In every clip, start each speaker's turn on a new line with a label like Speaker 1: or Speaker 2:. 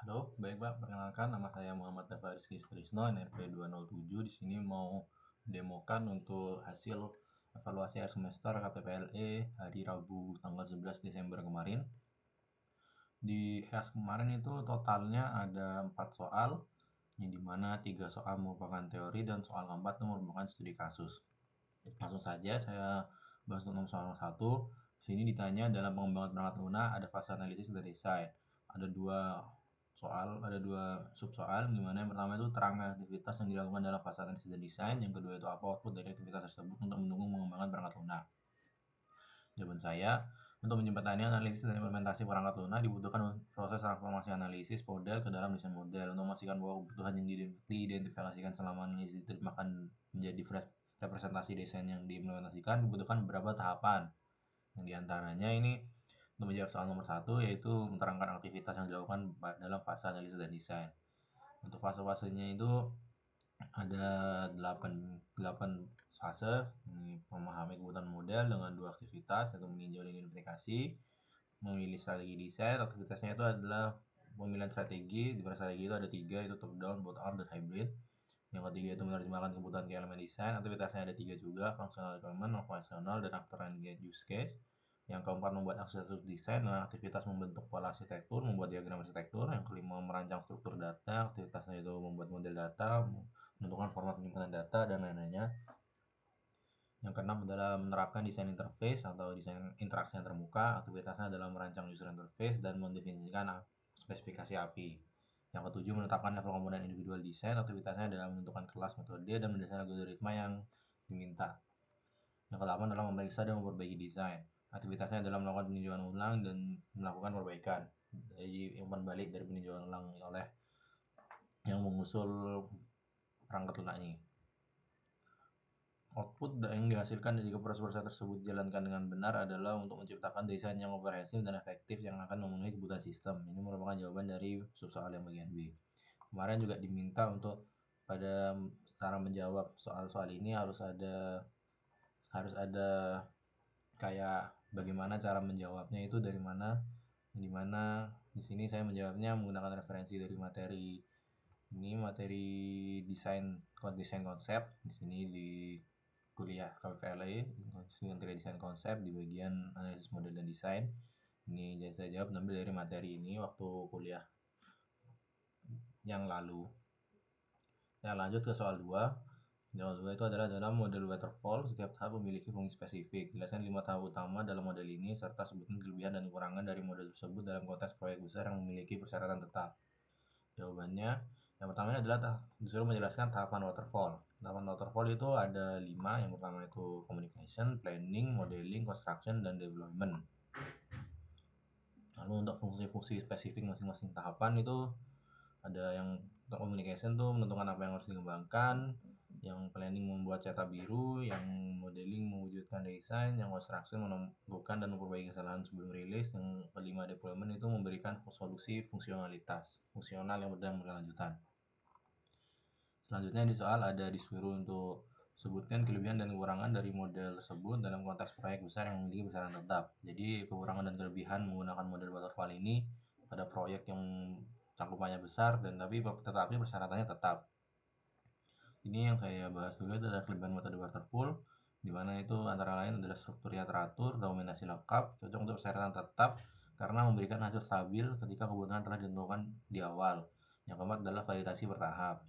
Speaker 1: Halo, baik Pak. Perkenalkan, nama saya Muhammad Dava Rizky Sutrisno, NRP 207. Di sini mau demokan untuk hasil evaluasi akhir semester KPPLE hari Rabu tanggal 11 Desember kemarin. Di HAS kemarin itu totalnya ada 4 soal, yang dimana 3 soal merupakan teori dan soal keempat itu merupakan studi kasus. Langsung saja saya bahas untuk soal 1. Di sini ditanya dalam pengembangan perangkat lunak ada fase analisis dan desain. Ada dua sub soal, di mana yang pertama itu terangkan aktivitas yang dilakukan dalam fase analisis dan desain, yang kedua itu apa output dari aktivitas tersebut untuk mendukung pengembangan perangkat lunak. Jawaban saya, untuk menjembatani analisis dan implementasi perangkat lunak dibutuhkan proses transformasi analisis model ke dalam desain model. Untuk memastikan bahwa kebutuhan yang diidentifikasikan selama analisis diterjemahkan menjadi representasi desain yang diimplementasikan dibutuhkan beberapa tahapan. Yang diantaranya ini untuk menjawab soal nomor 1, yaitu menerangkan aktivitas yang dilakukan dalam fase analisis dan desain. Untuk fase-fasenya itu ada 8 fase. Ini memahami kebutuhan model dengan 2 aktivitas, yaitu meninjau dan identifikasi, memilih strategi desain. Aktivitasnya itu adalah pemilihan strategi. Di mana strategi itu ada 3, yaitu top down, bottom up, dan hybrid. Yang ketiga itu menerjemahkan kebutuhan ke elemen desain. Aktivitasnya ada 3 juga, functional requirement, non-functional, dan after and get use case. Yang keempat membuat arsitektur desain dengan aktivitas membentuk pola arsitektur, membuat diagram arsitektur. Yang kelima merancang struktur data, aktivitasnya itu membuat model data, menentukan format penyimpanan data, dan lain-lainnya. Yang keenam adalah menerapkan desain interface atau desain interaksi yang terbuka. Aktivitasnya adalah merancang user interface dan mendefinisikan spesifikasi API. Yang ketujuh menetapkan level komponen individual desain. Aktivitasnya adalah menentukan kelas, metode, dan mendesain algoritma yang diminta. Yang kedelapan adalah memeriksa dan memperbaiki desain. Aktivitasnya adalah melakukan peninjauan ulang dan melakukan perbaikan. Jadi umpan balik dari peninjauan ulang oleh yang mengusul perangkat lunak ini. Output yang dihasilkan dari proses-proses tersebut dijalankan dengan benar adalah untuk menciptakan desain yang komprehensif dan efektif yang akan memenuhi kebutuhan sistem. Ini merupakan jawaban dari sub-soal yang bagian B. Kemarin juga diminta untuk pada cara menjawab soal-soal ini harus ada kayak bagaimana cara menjawabnya itu dari mana, di mana di sini saya menjawabnya menggunakan referensi dari materi desain konsep di sini di kuliah KPPLE, materi desain konsep di bagian analisis model dan desain. Ini saya jawab ambil dari materi ini waktu kuliah yang lalu. Saya lanjut ke soal 2. Soal 2 itu adalah dalam model waterfall, setiap tahap memiliki fungsi spesifik. Jelaskan 5 tahap utama dalam model ini, serta sebutkan kelebihan dan kekurangan dari model tersebut dalam konteks proyek besar yang memiliki persyaratan tetap. Jawabannya, yang pertama adalah disuruh menjelaskan tahapan waterfall. Tahapan waterfall itu ada 5. Yang pertama itu communication, planning, modeling, construction, dan development. Lalu untuk fungsi-fungsi spesifik masing-masing tahapan itu ada yang untuk communication tuh menentukan apa yang harus dikembangkan, yang planning membuat cetak biru, yang modeling mewujudkan desain, yang construction menemukan dan memperbaiki kesalahan sebelum rilis, yang kelima deployment itu memberikan solusi fungsional yang berkelanjutan. Selanjutnya di soal ada disuruh untuk sebutkan kelebihan dan kekurangan dari model tersebut dalam konteks proyek besar yang memiliki besaran tetap. Jadi kekurangan dan kelebihan menggunakan model waterfall ini pada proyek yang cakupannya besar tetapi persyaratannya tetap. Ini yang saya bahas dulu itu adalah kelebihan metode waterfall, di mana itu antara lain adalah strukturnya teratur, dokumentasi lengkap, cocok untuk persyaratan tetap karena memberikan hasil stabil ketika kebutuhan telah ditentukan di awal. Yang keempat adalah validasi bertahap.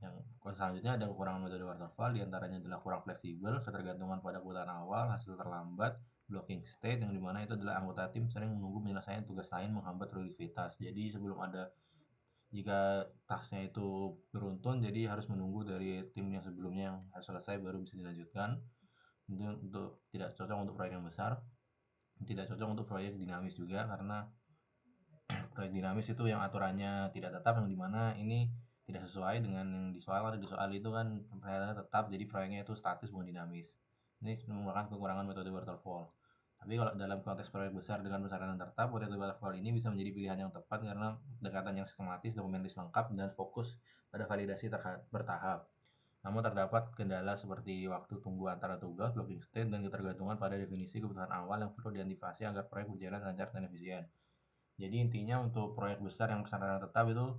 Speaker 1: Yang selanjutnya ada kekurangan metode waterfall, diantaranya adalah kurang fleksibel, ketergantungan pada kebutuhan awal, hasil terlambat, blocking state, yang dimana itu adalah anggota tim sering menunggu penyelesaian tugas lain menghambat produktivitas. Jadi jika tasnya itu beruntun, jadi harus menunggu dari tim yang sebelumnya yang harus selesai baru bisa dilanjutkan. Itu untuk tidak cocok untuk proyek yang besar, tidak cocok untuk proyek dinamis juga, karena proyek dinamis itu yang aturannya tidak tetap, yang dimana ini tidak sesuai dengan yang di soal. Di soal itu kan persyaratannya tetap, jadi proyeknya itu statis bukan dinamis. Ini merupakan kekurangan metode waterfall. Tapi kalau dalam konteks proyek besar dengan persyaratan tetap, metode waterfall ini bisa menjadi pilihan yang tepat karena pendekatan yang sistematis, dokumentis lengkap, dan fokus pada validasi bertahap. Namun terdapat kendala seperti waktu tunggu antara tugas, blocking state, dan ketergantungan pada definisi kebutuhan awal yang perlu diantisipasi agar proyek berjalan lancar dan efisien. Jadi intinya untuk proyek besar yang pesanan tetap itu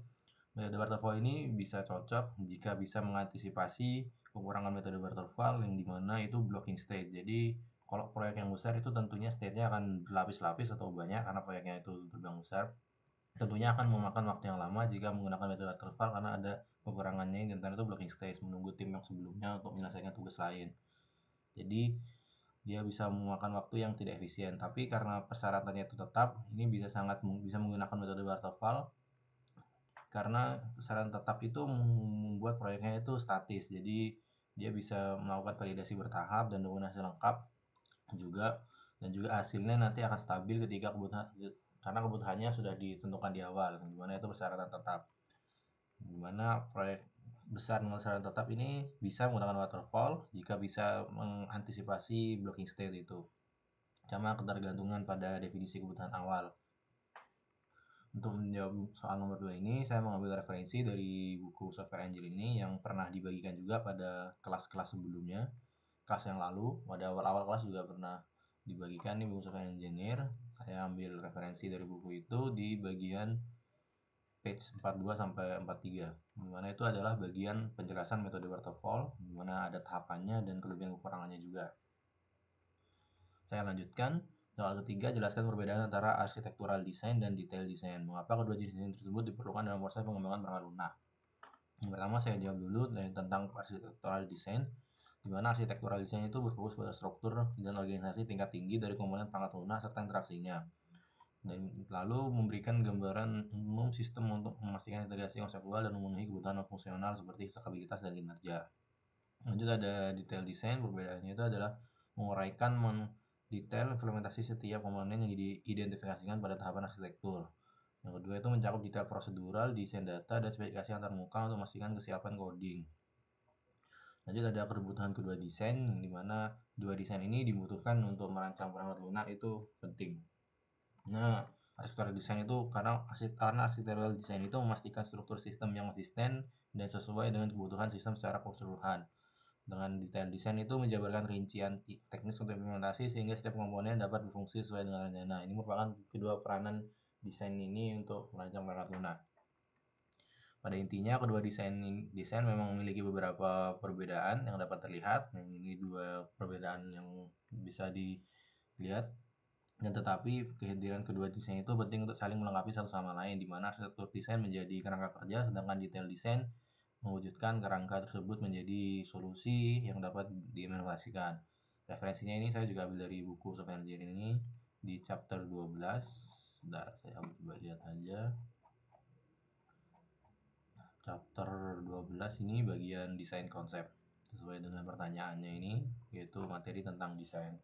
Speaker 1: metode waterfall ini bisa cocok jika bisa mengantisipasi kekurangan metode waterfall yang dimana itu blocking state. Jadi kalau proyek yang besar itu tentunya state-nya akan berlapis-lapis atau banyak karena proyeknya itu terbilang besar. Tentunya akan memakan waktu yang lama jika menggunakan metode waterfall karena ada kekurangannya yang itu blocking stage, menunggu tim yang sebelumnya untuk menyelesaikan tugas lain. Jadi dia bisa memakan waktu yang tidak efisien. Tapi karena persyaratannya itu tetap, ini bisa menggunakan metode waterfall karena persyaratan tetap itu membuat proyeknya itu statis. Jadi dia bisa melakukan validasi bertahap dan dokumentasi lengkap juga, dan juga hasilnya nanti akan stabil ketika karena kebutuhannya sudah ditentukan di awal, dimana itu persyaratan tetap. Dimana proyek besar dengan persyaratan tetap ini bisa menggunakan waterfall jika bisa mengantisipasi blocking state itu, sama ketergantungan pada definisi kebutuhan awal. Untuk menjawab soal nomor 2 ini, saya mengambil referensi dari buku Software Angel ini yang pernah dibagikan juga pada kelas-kelas sebelumnya, kelas yang lalu, pada awal-awal kelas juga pernah dibagikan nih buku Software Engineer. Saya ambil referensi dari buku itu di bagian page 42 sampai 43, dimana itu adalah bagian penjelasan metode waterfall, dimana ada tahapannya dan kelebihan kekurangannya juga. Saya lanjutkan. Soal ketiga, jelaskan perbedaan antara arsitektural design dan detail design. Mengapa kedua jenis desain tersebut diperlukan dalam proses pengembangan perangkat lunak? Yang pertama saya jawab dulu tentang arsitektural design, di mana arsitektural design itu berfokus pada struktur dan organisasi tingkat tinggi dari komponen perangkat lunak serta interaksinya, dan lalu memberikan gambaran umum sistem untuk memastikan integrasi konseptual dan memenuhi kebutuhan fungsional seperti stabilitas dan kinerja. Lanjut ada detail design, perbedaannya itu adalah menguraikan detail implementasi setiap komponen yang diidentifikasikan pada tahapan arsitektur. Yang kedua itu mencakup detail prosedural, desain data, dan spesifikasi antarmuka untuk memastikan kesiapan coding. Lanjut ada kebutuhan kedua desain, yang dimana dua desain ini dibutuhkan untuk merancang perangkat lunak itu penting. Nah, arsitektural desain itu karena arsitektural desain itu memastikan struktur sistem yang konsisten dan sesuai dengan kebutuhan sistem secara keseluruhan. Dengan detail desain itu menjabarkan rincian teknis untuk implementasi sehingga setiap komponen dapat berfungsi sesuai dengan rencana. Ini merupakan kedua peranan desain ini untuk merancang perangkat lunak. Pada intinya kedua desain memang memiliki beberapa perbedaan yang dapat terlihat. Ini dua perbedaan yang bisa dilihat. Dan tetapi kehadiran kedua desain itu penting untuk saling melengkapi satu sama lain, di mana arsitektur desain menjadi kerangka kerja, sedangkan detail desain mewujudkan kerangka tersebut menjadi solusi yang dapat diimplementasikan. Referensinya ini saya juga ambil dari buku Software Engineering ini di chapter 12. Sudah, saya coba lihat aja. Chapter 12 ini bagian desain konsep. Sesuai dengan pertanyaannya ini, yaitu materi tentang desain.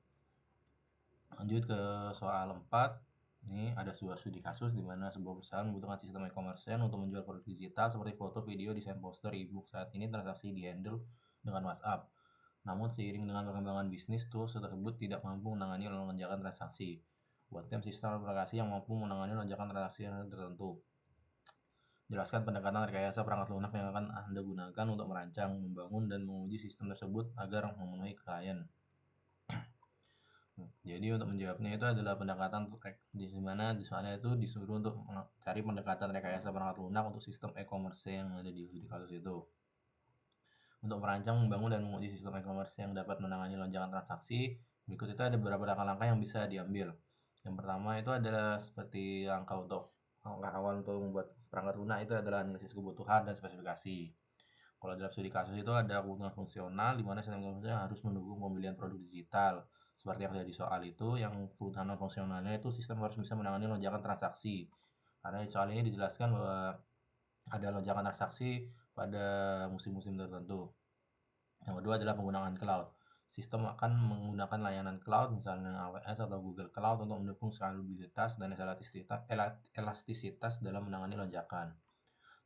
Speaker 1: Lanjut ke soal 4. Ini ada sebuah studi kasus di mana sebuah perusahaan membutuhkan sistem e-commerce untuk menjual produk digital seperti foto, video, desain poster, e-book. Saat ini transaksi di-handle dengan WhatsApp. Namun seiring dengan perkembangan bisnis, tools tersebut tidak mampu menangani lonjakan transaksi. Buat tim sistem aplikasi yang mampu menangani lonjakan transaksi tertentu. Jelaskan pendekatan rekayasa perangkat lunak yang akan Anda gunakan untuk merancang, membangun, dan menguji sistem tersebut agar memenuhi klien. Jadi untuk menjawabnya itu adalah pendekatan di mana di soalnya itu disuruh untuk mencari pendekatan rekayasa perangkat lunak untuk sistem e-commerce yang ada di kasus itu. Untuk merancang, membangun, dan menguji sistem e-commerce yang dapat menangani lonjakan transaksi, berikut itu ada beberapa langkah-langkah yang bisa diambil. Yang pertama itu adalah seperti langkah awal untuk membuat perangkat lunak itu adalah analisis kebutuhan dan spesifikasi. Kalau dalam studi kasus itu ada kebutuhan fungsional di mana sistem e-commerce harus mendukung pembelian produk digital. Seperti yang ada di soal itu, yang kebutuhan non fungsionalnya itu sistem harus bisa menangani lonjakan transaksi. Karena di soal ini dijelaskan bahwa ada lonjakan transaksi pada musim-musim tertentu. Yang kedua adalah penggunaan cloud. Sistem akan menggunakan layanan cloud, misalnya AWS atau Google Cloud, untuk mendukung skalabilitas dan elastisitas dalam menangani lonjakan.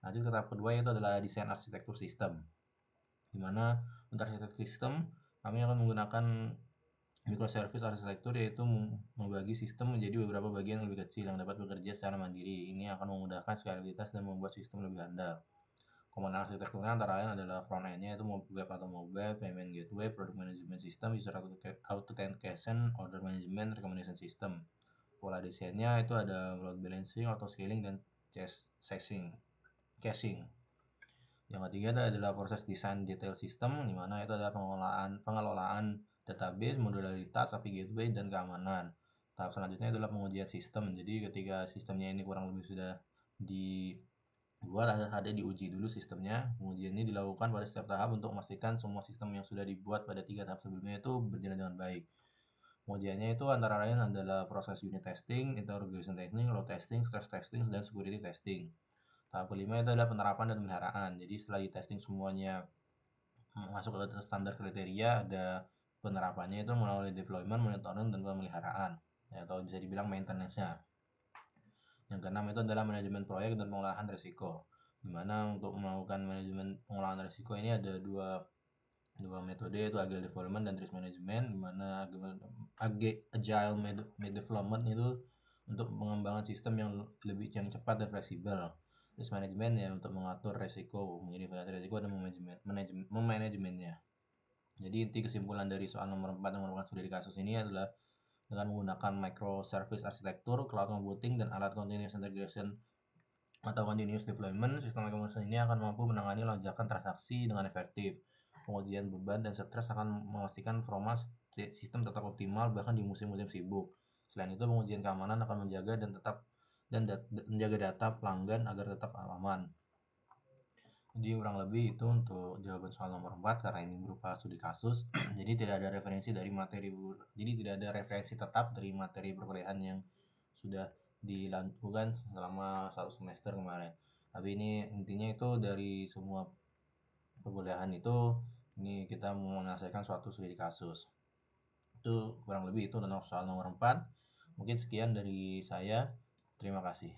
Speaker 1: Lanjut ke tahap kedua, yaitu adalah desain arsitektur sistem. Di mana untuk arsitektur sistem, kami akan menggunakan microservice arsitektur, yaitu membagi sistem menjadi beberapa bagian yang lebih kecil yang dapat bekerja secara mandiri. Ini akan memudahkan skalabilitas dan membuat sistem lebih handal. Komponen arsitekturnya antara lain adalah front end-nya yaitu web atau mobile, payment gateway, product management system, user authentication, order management, recommendation system. pola desainnya itu ada load balancing, auto scaling, dan caching. Yang ketiga adalah proses desain detail sistem, di mana itu adalah pengelolaan database, modularitas, API gateway, dan keamanan. Tahap selanjutnya adalah pengujian sistem. Jadi ketika sistemnya ini kurang lebih sudah dibuat, ada diuji dulu sistemnya. Pengujian ini dilakukan pada setiap tahap untuk memastikan semua sistem yang sudah dibuat pada 3 tahap sebelumnya itu berjalan dengan baik. Pengujiannya itu antara lain adalah proses unit testing, integration testing, load testing, stress testing, dan security testing. Tahap kelima itu adalah penerapan dan pemeliharaan. Jadi setelah di testing semuanya masuk ke standar kriteria, ada penerapannya itu melalui deployment, monitoring, dan pemeliharaan, ya, atau bisa dibilang maintenance-nya. Yang keenam itu adalah manajemen proyek dan pengolahan risiko, dimana untuk melakukan manajemen pengolahan risiko ini ada dua metode, itu agile development dan risk management, dimana agile development itu untuk pengembangan sistem yang lebih cepat dan fleksibel. Risk management ya untuk mengatur resiko, mengidentifikasi resiko dan memanajemennya. Jadi inti kesimpulan dari soal nomor 4 yang merupakan studi kasus ini adalah dengan menggunakan microservice arsitektur, cloud computing, dan alat continuous integration atau continuous deployment, sistem automation ini akan mampu menangani lonjakan transaksi dengan efektif. Pengujian beban dan stres akan memastikan performa sistem tetap optimal bahkan di musim-musim sibuk. Selain itu, pengujian keamanan akan menjaga menjaga data pelanggan agar tetap aman. Jadi kurang lebih itu untuk jawaban soal nomor 4 karena ini berupa studi kasus. Jadi tidak ada referensi tetap dari materi perkuliahan yang sudah dilakukan selama 1 semester kemarin. Tapi ini intinya itu dari semua perkuliahan itu ini kita menyelesaikan suatu studi kasus. Itu kurang lebih itu tentang soal nomor 4. Mungkin sekian dari saya. Terima kasih.